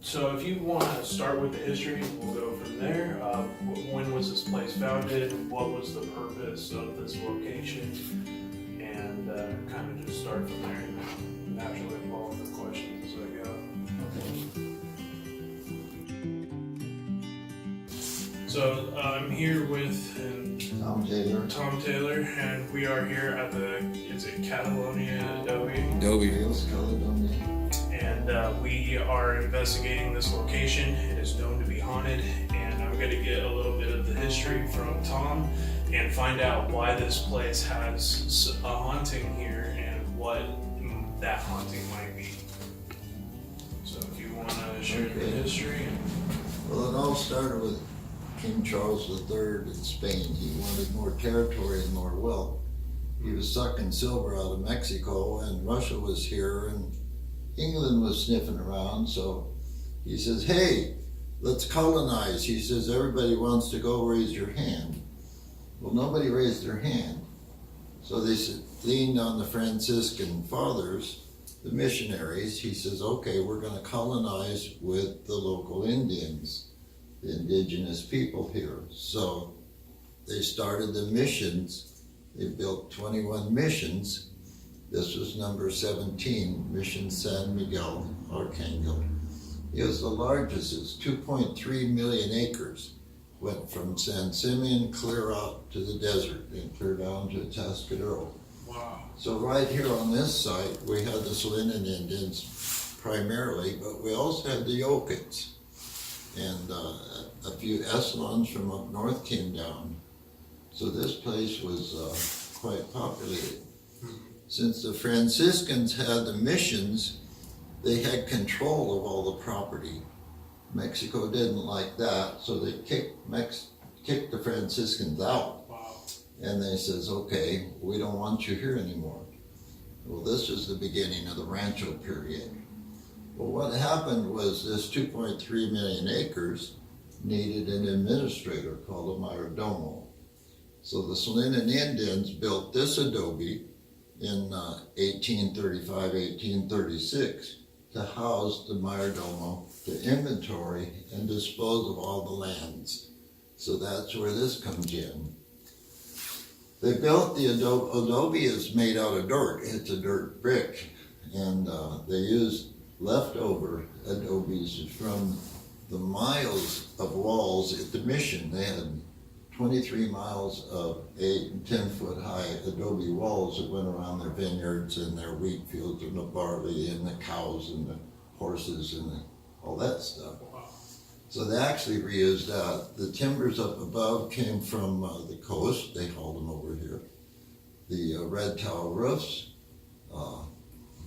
So if you want to start with the history, we'll go from there. When was this place founded? What was the purpose of this location? And kind of just start from there and naturally evolve the questions as I go. So I'm here with Tom Taylor, and we are here at the, is it Caledonia Adobe? Rios-Caledonia. And we are investigating this location. It is known to be haunted, and I'm going to get a little bit of the history from Tom and find out why this place has a haunting here and what that haunting might be. So if you want to share the history. Well, it all started with King Charles III in Spain. He wanted more territory and more wealth. He was sucking silver out of Mexico, and Russia was here, and England was sniffing around, so he says, hey, let's colonize. He says, everybody wants to go, raise your hand. Well, nobody raised their hand. So they leaned on the Franciscan fathers, the missionaries. He says, okay, we're going to colonize with the local Indians, the indigenous people here. So they started the missions. They built 21 missions. This was number 17, Mission San Miguel, Archangel. It was the largest, it's 2.3 million acres. Went from San Simeon clear out to the desert and clear down to Atascadero. Wow. So right here on this site, we had the Salinan Indians primarily, but we also had the Yokits. And a few Esselons from up north came down. So this place was quite populated. Since the Franciscans had the missions, they had control of all the property. Mexico didn't like that, so they kicked the Franciscans out. Wow. And they says, okay, we don't want you here anymore. Well, this is the beginning of the Rancho period. Well, what happened was this 2.3 million acres needed an administrator called a mayordomo. So the Salinan Indians built this adobe in 1835, 1836 to house the mayordomo, to inventory and dispose of all the lands. So that's where this comes in. They built the adobe. Adobe is made out of dirt. It's a dirt brick. And they used leftover adobes from the miles of walls at the mission. They had 23 miles of 8 and 10 foot high adobe walls that went around their vineyards and their wheat fields and the barley and the cows and the horses and all that stuff. Wow. So they actually reused that. The timbers up above came from the coast. They hauled them over here. The red tile roofs,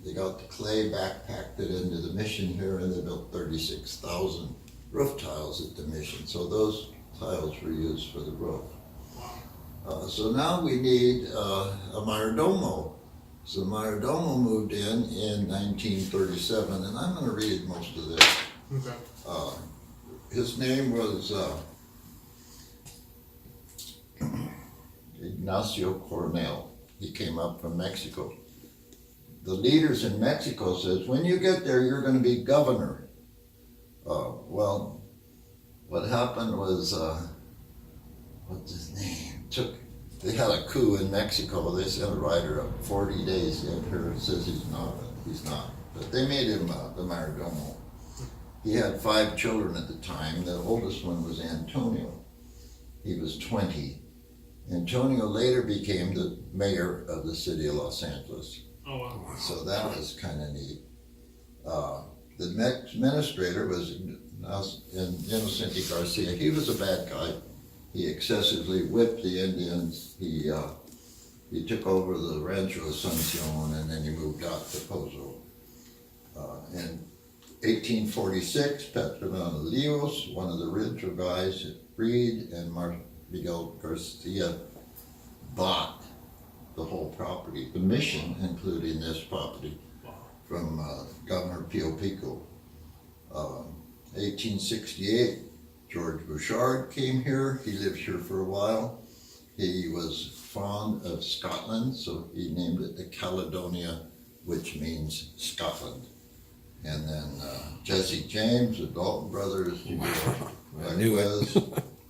they got the clay, backpacked it into the mission here, and they built 36,000 roof tiles at the mission. So those tiles were used for the roof. So now we need a mayordomo. So the mayordomo moved in 1937, and I'm going to read most of this. Okay. His name was Ignacio Coronel. He came up from Mexico. The leaders in Mexico says, when you get there, you're going to be governor. Well, what happened was, what's his name? They had a coup in Mexico. They sent a writer up 40 days in here and says he's not. But they made him the mayordomo. He had 5 children at the time. The oldest one was Antonio. He was 20. Antonio later became the mayor of the city of Los Angeles. Oh, wow. So that was kind of neat. The administrator was Innocente Garcia. He was a bad guy. He excessively whipped the Indians. He took over the Rancho Asuncion, and then he moved out to Pozo. In 1846, Petronio Leos, one of the Rancho guys, Reed and Miguel Garcia, bought the whole property, the mission, including this property, from Governor Pio Pico. 1868, George Bouchard came here. He lived here for a while. He was fond of Scotland, so he named it the Caledonia, which means Scotland. And then Jesse James, the Dalton brothers, I knew it.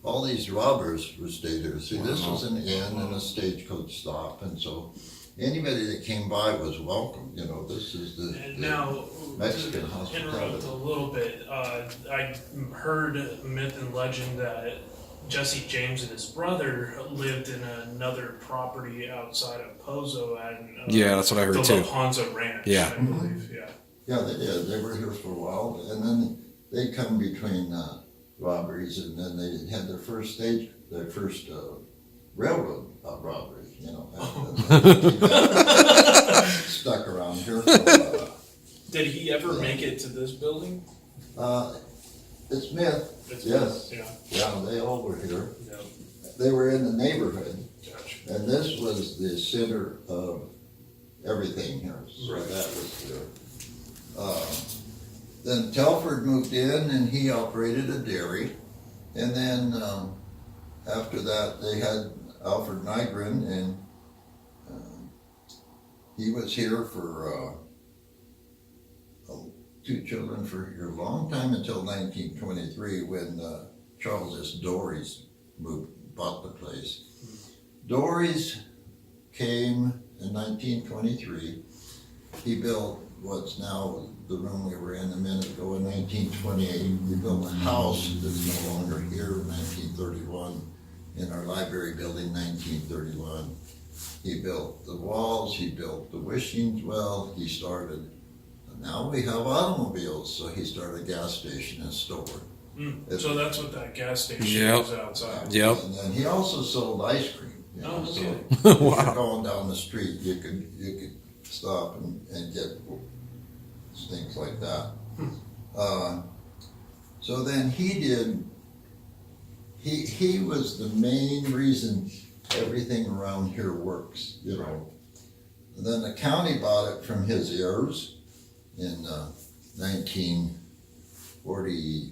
all these robbers would stay there. See, this was an inn and a stagecoach stop, and so anybody that came by was welcome. You know, this is the Now, Mexican to interrupt hospitality. a little bit, I heard myth and legend that Jesse James and his brother lived in another property outside of Pozo and Yeah, that's what I heard the too. La Panza Ranch, Yeah. I believe. Yeah. Yeah, they did. They were here for a while, and then they come between robberies, and then they had their first railroad robbery. You know, and stuck around here. For, Did he ever make it to this building? it's myth. Yes. Yeah. Yeah, they all were here. Yeah. They were in the neighborhood, Gotcha. and this was the center of everything here. So Right. that was there. Then Telford moved in, and he operated a dairy. And then after that, they had Alfred Nygren, and he was here for 2 children for a long time until 1923, when Charles S. Dories bought the place. Dories came in 1923. He built what's now the room we were in a minute ago in 1928. We built a house that's no longer here in 1931. In our library building, 1931. He built the walls, he built the wishing well, he started, now we have automobiles, so he started a gas station and store. So that's what that gas station Yep. is outside. Yep. And then he also sold ice cream. You know, Oh, no so kidding. if you're Wow. going down the street, you could stop and get things like that. So then he was the main reason everything around here works, you know. And then the county bought it from his heirs in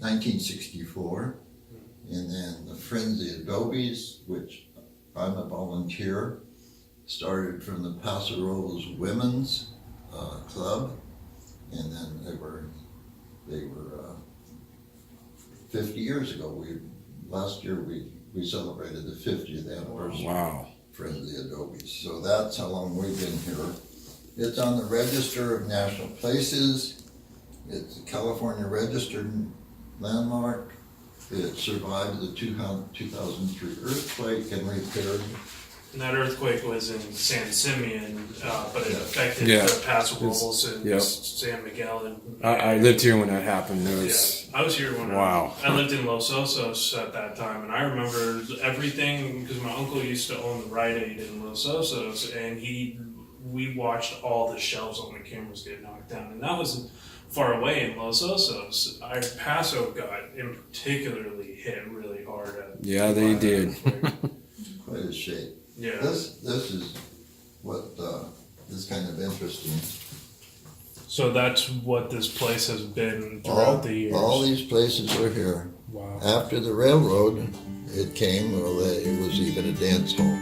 1964. And then the Friends of the Adobes, which I'm a volunteer, started from the Paso Robles Women's Club. And then they were 50 years ago. Last year we celebrated the 50th anniversary. Wow. Friends of the Adobes. So that's how long we've been here. It's on the Register of National Places. It's a California registered landmark. It survived the 2003 earthquake and repaired. And that earthquake was in San Simeon, but it affected Yeah. the Paso Robles and Yep. San Miguel. And I lived here when that happened. It yeah, was I was here when wow. I lived in Los Osos at that time, and I remember everything because my uncle used to own the Rite Aid in Los Osos, and we watched all the shelves on the cameras get knocked down, and that was far away in Los Osos. Our Paso got in particularly hit really hard. Yeah, they did. Quite a shape. Yeah. This is what is kind of interesting. So that's what this place has been throughout the years. All these places were here. Wow. After the railroad, it came, well, it was even a dance hall.